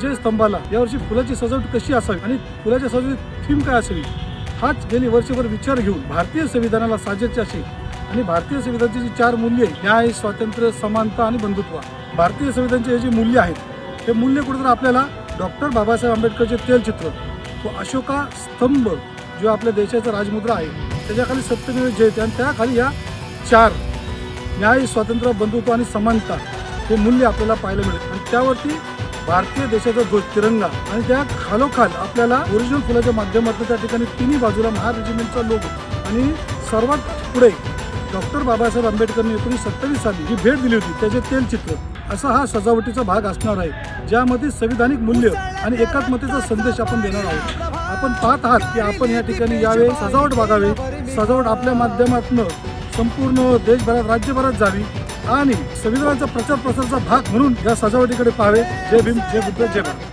विजय स्तंभाला यावर्षी फुलाची सजावट कशी असावी आणि फुलाच्या सजावटीची थीम काय असावी हाच गेली वर्षभर विचार घेऊन भारतीय संविधानाला साजेची अशी आणि भारतीय संविधानाची जी 4 मूल्ये न्याय, स्वातंत्र्य, समानता आणि बंधुत्व, भारतीय संविधानाची हे जी मूल्य आहेत हे मूल्य कुठेतरी आपल्याला डॉक्टर बाबासाहेब आंबेडकरचे तेलचित्र व अशोका स्तंभ जो आपल्या देशाचा राजमुद्रा आहे त्याच्याखाली सत्यमेव जयते आणि त्याखाली या 4 न्याय, स्वातंत्र्य, बंधुत्व आणि समानता हे मूल्य आपल्याला पाहायला मिळेल आणि त्यावरती भारतीय देशाचा ध्वज तिरंगा आणि त्या खालोखाल आपल्याला ओरिजिनल फुलाच्या माध्यमातून त्या ठिकाणी तिन्ही बाजूला महार रेजिमेंटचा लोगो आणि सर्वात पुढे डॉक्टर बाबासाहेब आंबेडकरने 1927 साली जी भेट दिली होती त्याचे तेलचित्र असा हा सजावटीचा भाग असणार आहे ज्यामध्ये संविधानिक मूल्य आणि एकात्मतेचा संदेश आपण देणार आहोत। आपण पाहत आहात की आपण या ठिकाणी यावे, सजावट बघावे, सजावट आपल्या माध्यमातून संपूर्ण देशभरात राज्यभरात जावी आणि संविधानाचा प्रचार प्रसाराचा भाग म्हणून या सजावटीकडे पाहावे। जय भीम, जय बुद्ध, जय भारत।